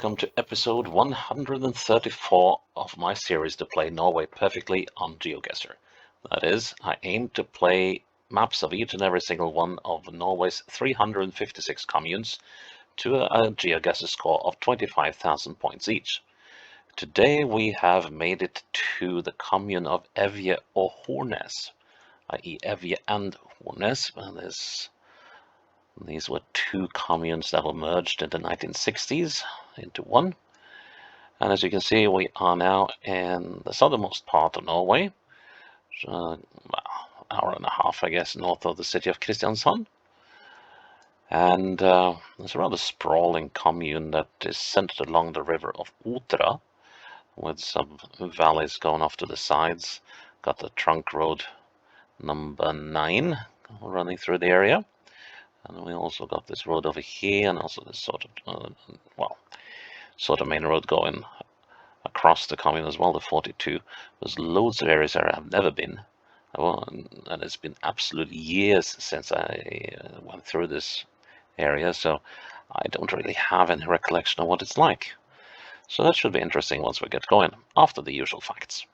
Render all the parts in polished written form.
welcome to episode 134 of my series to play Norway perfectly on Geoguessr. That is, I aim to play maps of each and every single one of Norway's 356 communes to a Geoguessr score of 25,000 points each. Today we have made it to the commune of Evje or Hornes, i.e. Evje and Hornes. These were two communes that were merged in the 1960s into one. And as you can see, we are now in the southernmost part of Norway, an hour and a half, I guess, north of the city of Kristiansand. And it's a rather sprawling commune that is centered along the river of Otra, with some valleys going off to the sides. Got the trunk road number 9 running through the area. And we also got this road over here, and also this sort of main road going across the commune as well, the 42. There's loads of areas where I've never been, and it's been absolute years since I went through this area, so I don't really have any recollection of what it's like. So that should be interesting once we get going, after the usual facts.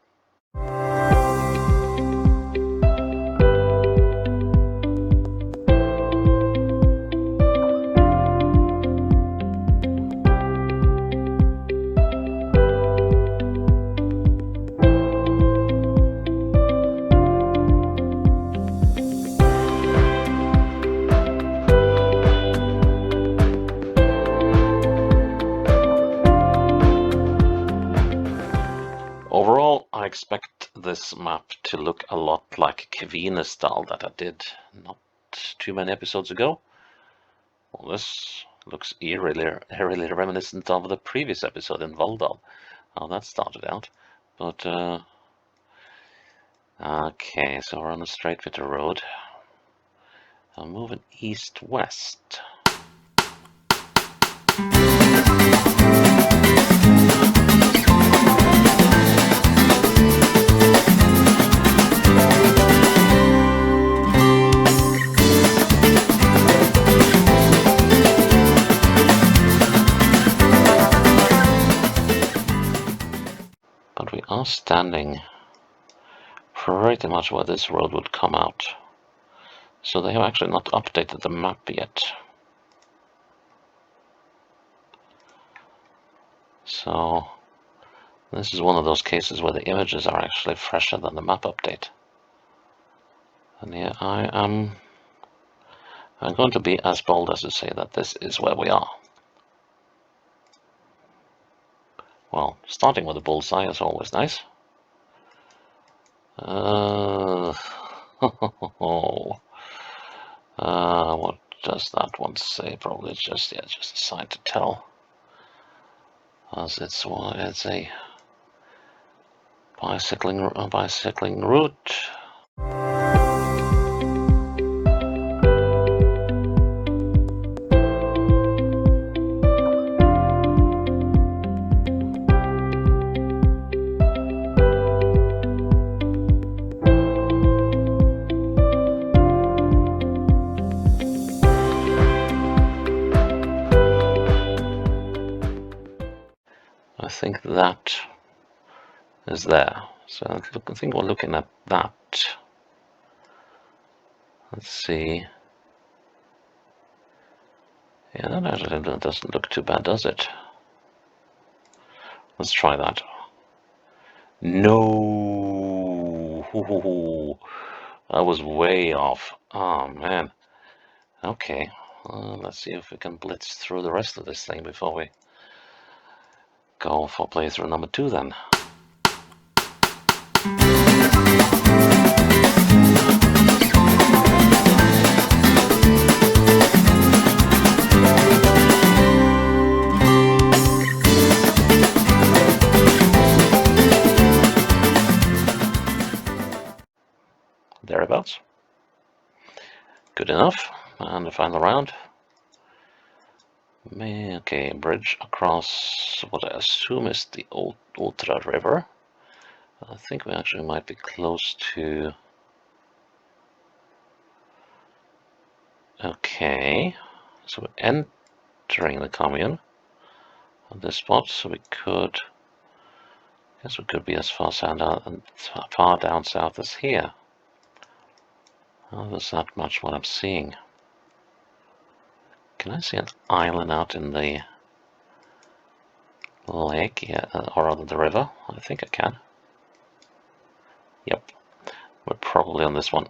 Overall, I expect this map to look a lot like Kommunes style that I did not too many episodes ago. Well, this looks eerily reminiscent of the previous episode in Valldal, how that started out. But, okay, so we're on a straight bit of road. I'm moving east-west. But we are standing pretty much where this road would come out. So they have actually not updated the map yet. So this is one of those cases where the images are actually fresher than the map update. And yeah, I'm going to be as bold as to say that this is where we are. Well, starting with a bullseye is always nice. What does that one say? Probably just a sign to tell. As it's a bicycling route. I think that is there. So I think we're looking at that. Let's see. Yeah, that actually doesn't look too bad, does it? Let's try that. No! I was way off. Oh, man. Okay. Let's see if we can blitz through the rest of this thing before we go for playthrough number 2 then. Thereabouts. Good enough. And the final round. Okay, bridge across what I assume is the Otra River. I think we actually might be close to... Okay, so we're entering the commune. on this spot, so we could. I guess we could be as far down south as here. Oh, there's not much what I'm seeing. Can I see an island out in the lake? Yeah, or rather the river? I think I can. Yep, we're probably on this one.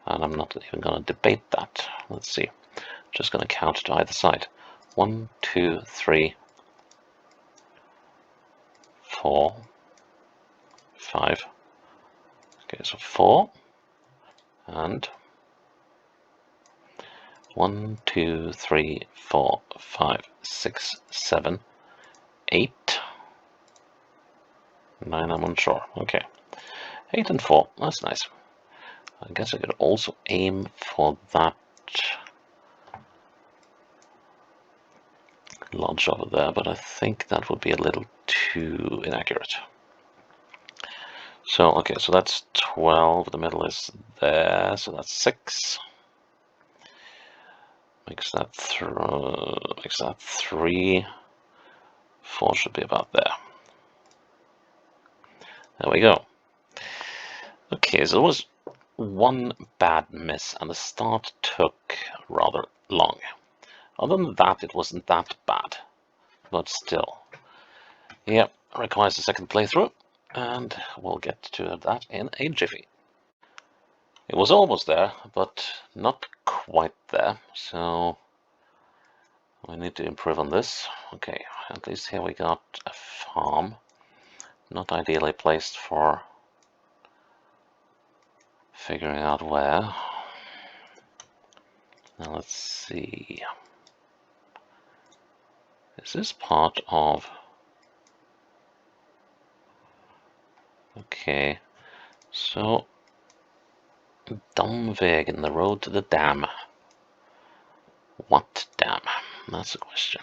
And I'm not even going to debate that. Let's see. Just going to count to either side. 1, 2, 3, 4, 5. Okay, so 4 and 1, 2, 3, 4, 5, 6, 7, 8, 9. I'm unsure. Okay, 8 and 4. That's nice. I guess I could also aim for that lodge over there, but I think that would be a little too inaccurate. So, okay, so that's 12. The middle is there, so that's 6. Makes that 3. 4 should be about there. There we go. Okay, so there was one bad miss, and the start took rather long. Other than that, it wasn't that bad, but still. Yep, requires a second playthrough, and we'll get to that in a jiffy. It was almost there, but not quite there, so we need to improve on this. Okay, at least here we got a farm, not ideally placed for figuring out where. Now let's see. Is this part of... Okay, so Damvegen, the road to the dam. What dam? That's the question.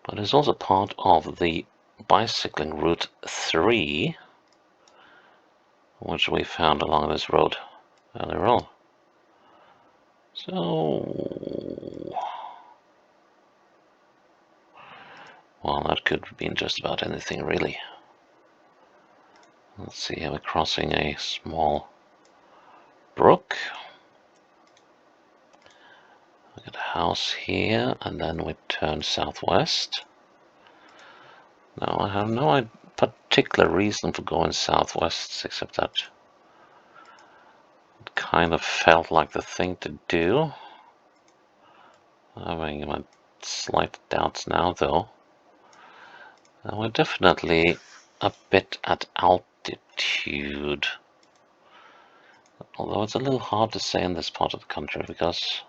But it's also part of the bicycling route 3, which we found along this road earlier on. So, well, that could mean just about anything, really. Let's see, we're crossing a small brook. We got a house here, and then we turn southwest. Now, I have no particular reason for going southwest, except that it kind of felt like the thing to do. Having my slight doubts now, though. We're definitely a bit at altitude. Although it's a little hard to say in this part of the country, because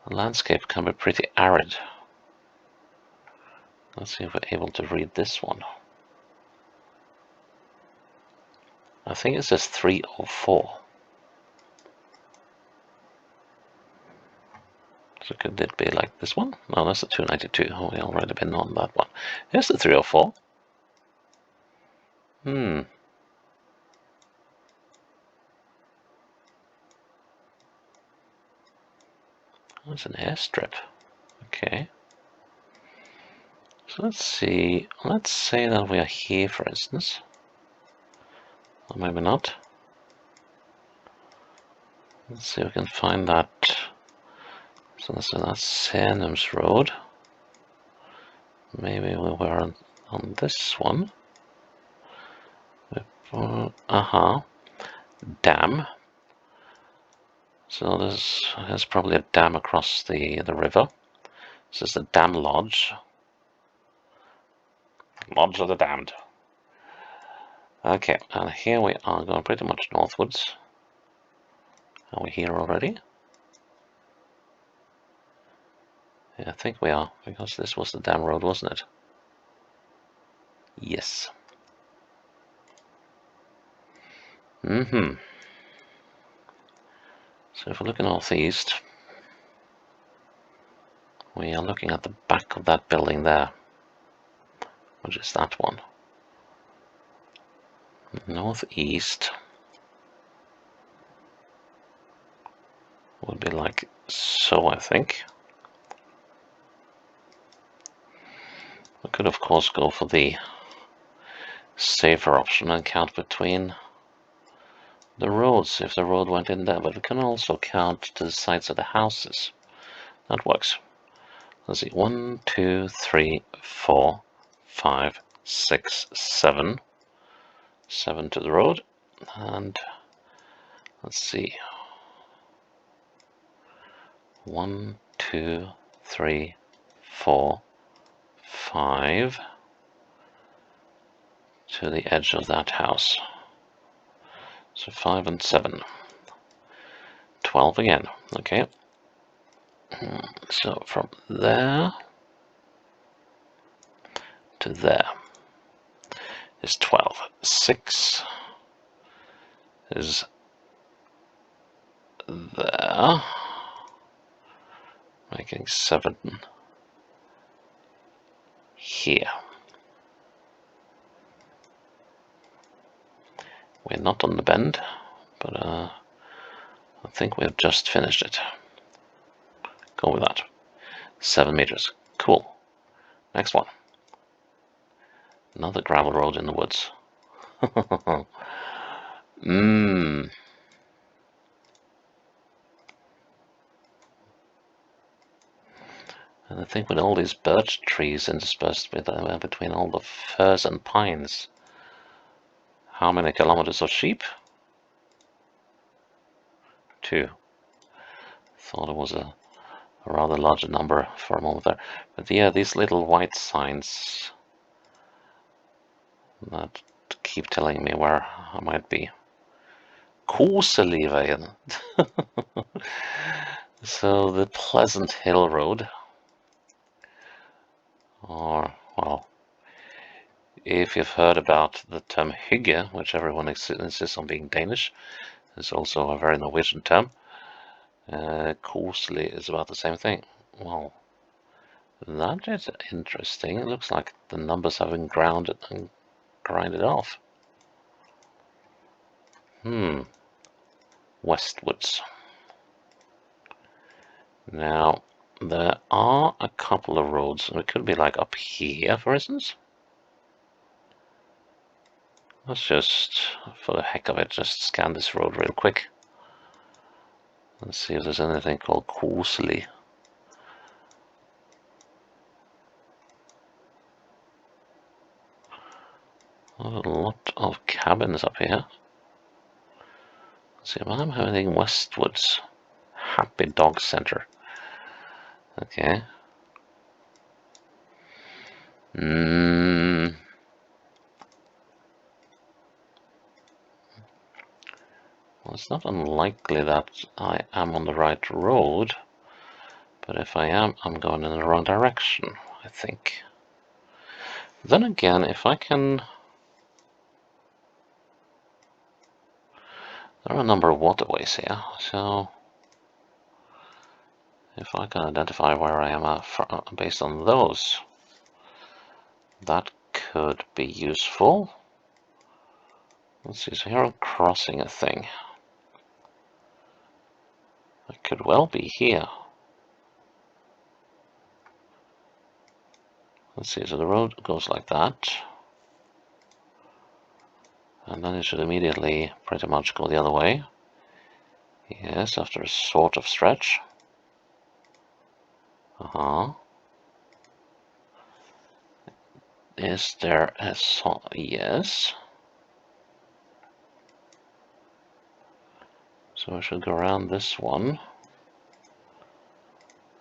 the landscape can be pretty arid. Let's see if we're able to read this one. I think it says 304. So could it be like this one? No, that's the 292. Oh, we already been on that one. Here's the 304. That's an airstrip. Okay. So let's see. Let's say that we are here, for instance. Or maybe not. Let's see if we can find that. So that's Sernum's Road. Maybe we were on this one. Dam. So there's probably a dam across the river. This is the Dam Lodge. Lodge of the Damned. Okay, and here we are going pretty much northwards. Are we here already? Yeah, I think we are, because this was the dam road, wasn't it? Yes. So if we look northeast, we are looking at the back of that building there, which is that one. Northeast would be like so, I think. Could of course go for the safer option and count between the roads if the road went in there, but we can also count to the sides of the houses. That works. Let's see, 1, 2, 3, 4, 5, 6, 7. 7 to the road, and let's see, 1, 2, 3, 4, 5 to the edge of that house. So 5 and 7. 12 again. Okay. So from there to there is 12. 6 is there, making 7 here. We're not on the bend, but I think we have just finished it. Go with that. 7 meters. Cool. Next one. Another gravel road in the woods. And I think with all these birch trees interspersed between all the firs and pines, how many kilometers of sheep? 2. Thought it was a rather larger number for a moment there. But yeah, these little white signs that keep telling me where I might be. Kooseliveien. So the Pleasant Hill Road, or, well, if you've heard about the term hygge, which everyone insists on being Danish, is also a very Norwegian term. Koselig is about the same thing. Well, that is interesting. It looks like the numbers have been grounded and grinded off. Westwards. Now, there are a couple of roads. It could be like up here, for instance. Let's just, for the heck of it, just scan this road real quick. Let's see if there's anything called Koselig. A lot of cabins up here. Let's see if I'm heading westwards. Happy Dog Center. Okay. Well, it's not unlikely that I am on the right road, but if I am, I'm going in the wrong direction, I think. Then again, if I can... There are a number of waterways here, so if I can identify where I am based on those, that could be useful. Let's see, so here I'm crossing a thing. It could well be here. Let's see, so the road goes like that. And then it should immediately pretty much go the other way. Yes, after a sort of stretch. Is there a yes. So I should go around this one.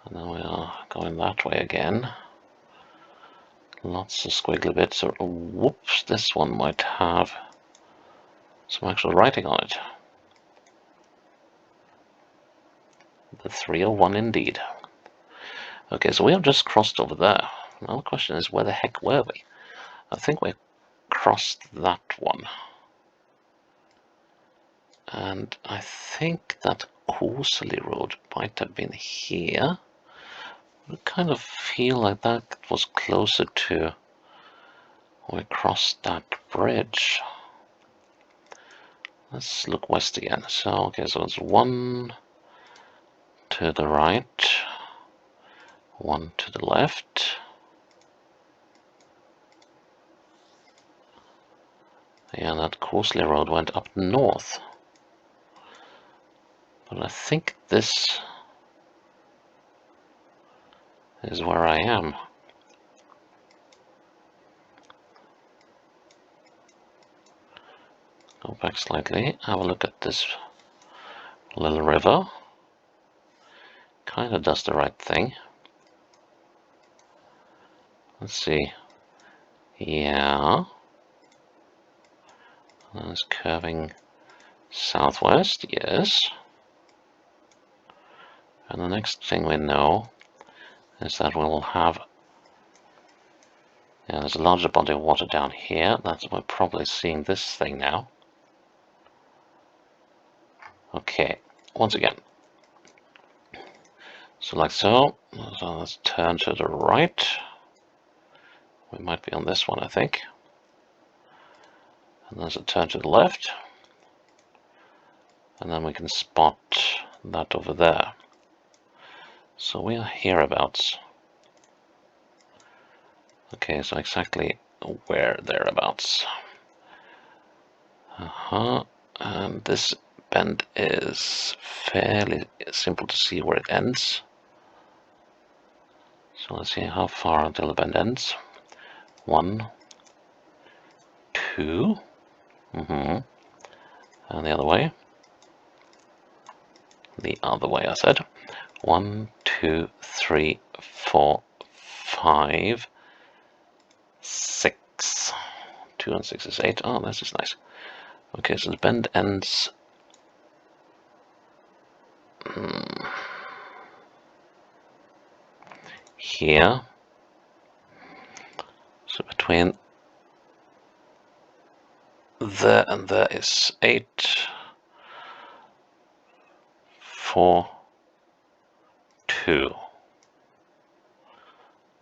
And then we are going that way again. Lots of squiggly bits. So, whoops, this one might have some actual writing on it. The 301 indeed. Okay, so we have just crossed over there. Now the question is, where the heck were we? I think we crossed that one. And I think that Koselig Road might have been here. I kind of feel like that was closer to we crossed that bridge. Let's look west again. So, okay, so it's 1 to the right, 1 to the left. Yeah, that Coursley Road went up north. But I think this is where I am. Go back slightly, have a look at this little river. Kind of does the right thing. Let's see. Yeah. It's curving southwest, yes. And the next thing we know is that we will have... Yeah, there's a larger body of water down here. We're probably seeing this thing now. Okay, once again. So like so. So let's turn to the right. We might be on this one, I think. And there's a turn to the left. And then we can spot that over there. So we are hereabouts. Okay, so exactly where thereabouts. And this bend is fairly simple to see where it ends. So let's see how far until the bend ends. 1, 2. And the other way. The other way, I said. 1, 2, 3, 4, 5, 6. 2 and 6 is 8. Oh, this is nice. Okay, so the bend ends here. So between there and there is 8, 4, 2.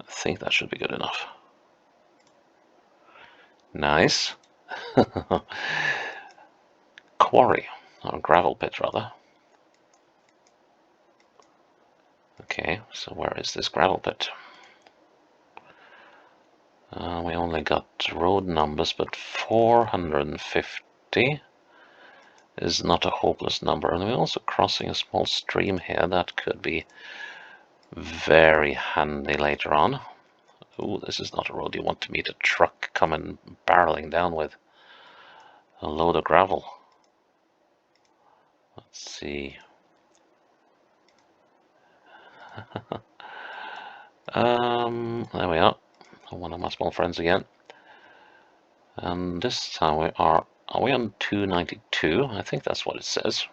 I think that should be good enough. Nice. Quarry, or gravel pit rather. Okay, so where is this gravel pit? We only got road numbers, but 450 is not a hopeless number. And we're also crossing a small stream here that could be very handy later on. Ooh, this is not a road you want to meet a truck coming barreling down with a load of gravel. Let's see. There we are. One of my small friends again. And this time we are we on 292? I think that's what it says.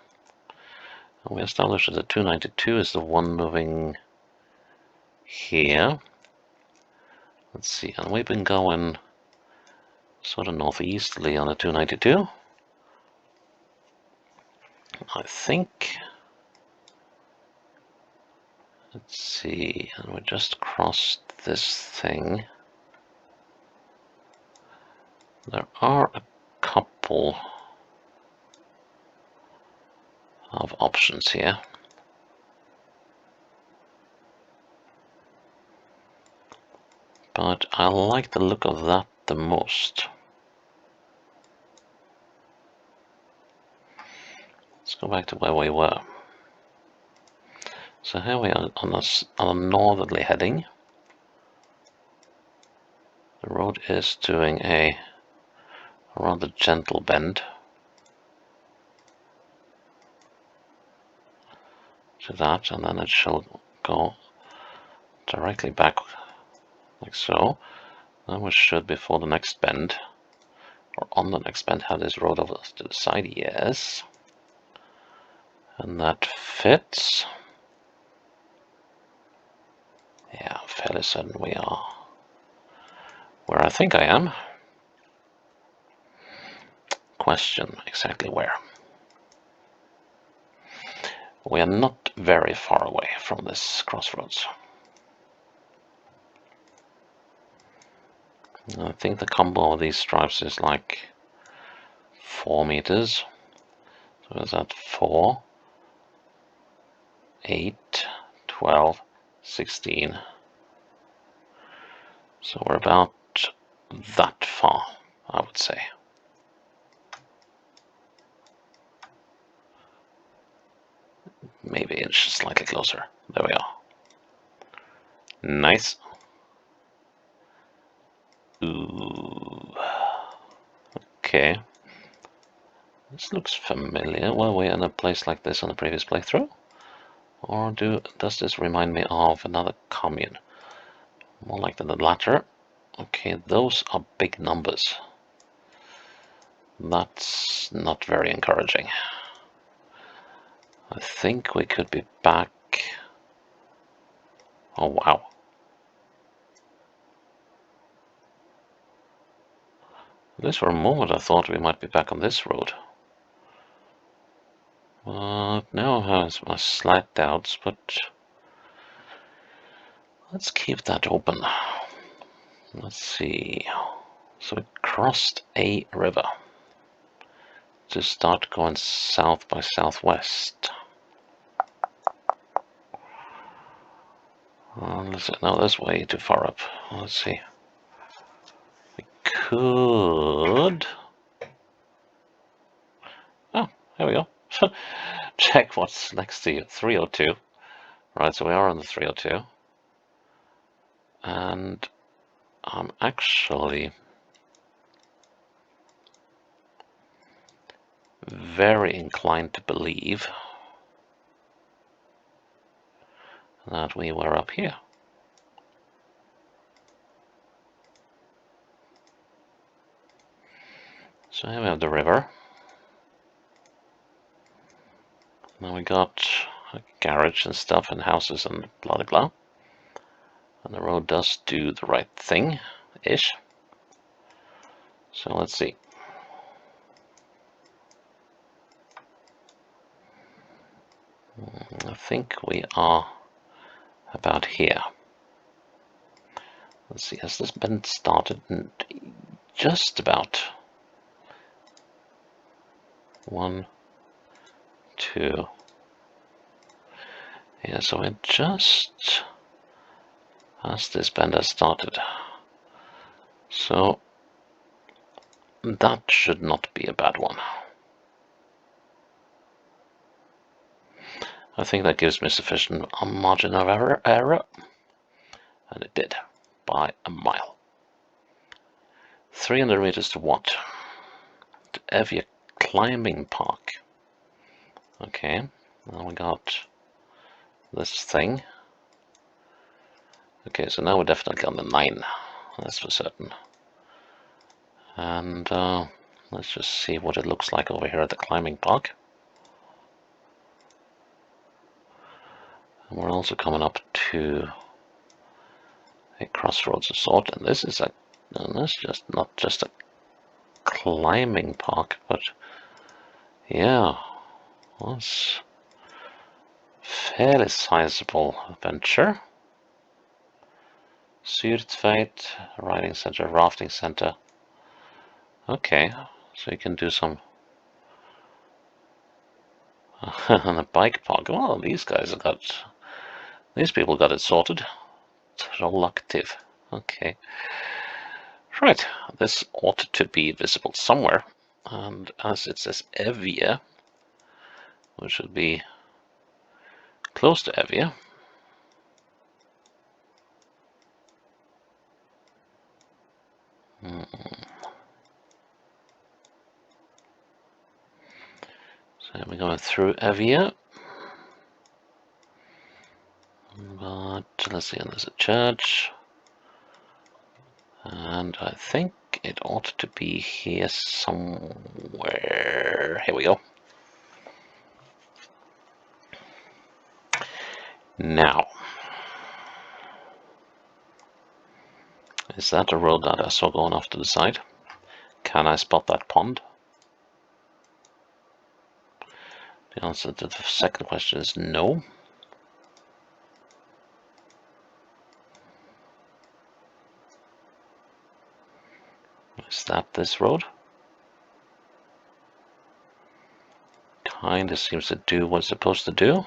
And we established that the 292 is the one moving here. Let's see, and we've been going sort of northeasterly on the 292. I think. Let's see, and we just crossed this thing. There are a couple of options here. But I like the look of that the most. Let's go back to where we were. So here we are on a northerly heading. The road is doing a rather gentle bend to that, and then it shall go directly back like so. Then we should, before the next bend, or on the next bend, have this road over to the side, yes. And that fits. Yeah, fairly certain we are where I think I am. Question exactly where. We are not very far away from this crossroads. I think the combo of these stripes is like 4 meters. So is that 4, 8, 12, 16. So we're about that far, I would say. Maybe inch slightly closer. There we are. Nice. Ooh. Okay. This looks familiar. Were we in a place like this on the previous playthrough? Or does this remind me of another commune? More like the latter. Okay, those are big numbers. That's not very encouraging. I think we could be back. Oh, wow. At least for a moment I thought we might be back on this road. But now I have my slight doubts, but let's keep that open. Let's see. So we crossed a river to start going south by southwest. No, that's way too far up. Let's see. We could. Oh, there we go. Check what's next to you. 302. Right, so we are on the 302. And I'm actually very inclined to believe that we were up here. So here we have the river. Now we got a garage and stuff and houses and blah blah blah. And the road does do the right thing-ish. So let's see. I think we are about here. Let's see, has this been started? Just about. 1, 2. Yeah, so it just has this bender started. So that should not be a bad one. I think that gives me sufficient margin of error, and it did, by a mile. 300 meters to what? To Evje climbing park. Okay, now we got this thing. Okay, so now we're definitely on the 9, that's for certain. And let's just see what it looks like over here at the climbing park. And we're also coming up to a crossroads of sort, and this is just not just a climbing park, but yeah, well, it's fairly sizable venture. Surtveit, riding center, rafting center. Okay, so you can do some on a bike park. Well, these people got it sorted. Trollaktiv. Okay. Right, this ought to be visible somewhere. And as it says Evje, we should be close to Evje. So we're going through Evje. But let's see, there's a church. And I think it ought to be here somewhere. Here we go. Now, is that a road that I saw going off to the side? Can I spot that pond? The answer to the second question is no. Is that this road? Kinda seems to do what it's supposed to do.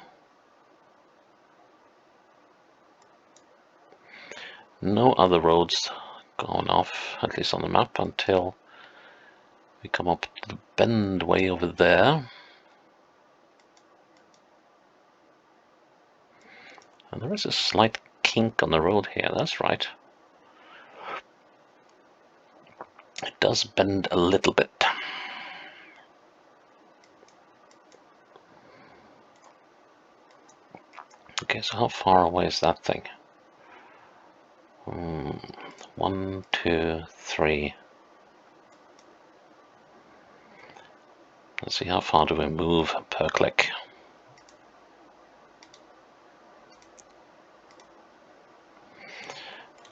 No other roads going off, at least on the map, until we come up to the bend way over there. And there is a slight kink on the road here, that's right. It does bend a little bit. Okay, so how far away is that thing? 1, 2, 3. Let's see, how far do we move per click?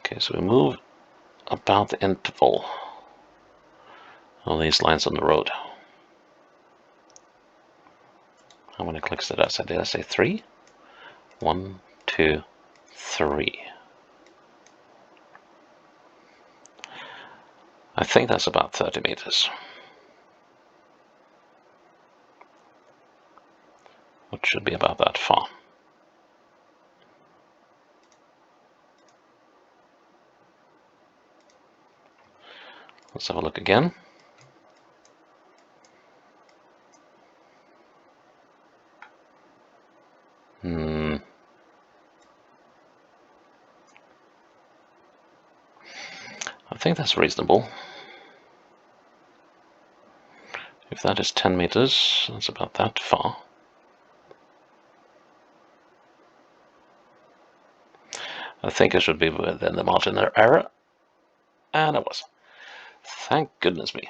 Okay, so we move about the interval of these lines on the road. How many clicks did I say? Did I say 3? 1, 2, 3. I think that's about 30 meters. Which should be about that far. Let's have a look again. I think that's reasonable. If that is 10 meters, that's about that far. I think I should be within the margin of error. And I was. Thank goodness me.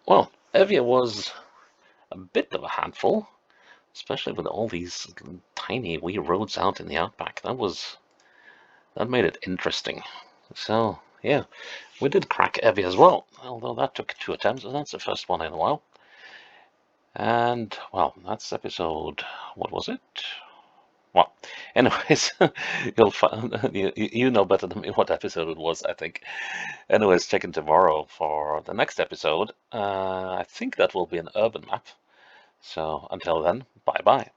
Well, Evje was a bit of a handful, especially with all these tiny wee roads out in the outback. That made it interesting. So yeah, we did crack Evje as well, although that took 2 attempts, and that's the first one in a while. And well, that's episode. What was it? Well, anyways, you'll find you know better than me what episode it was, I think. Anyways, check in tomorrow for the next episode. I think that will be an urban map. So until then, bye bye.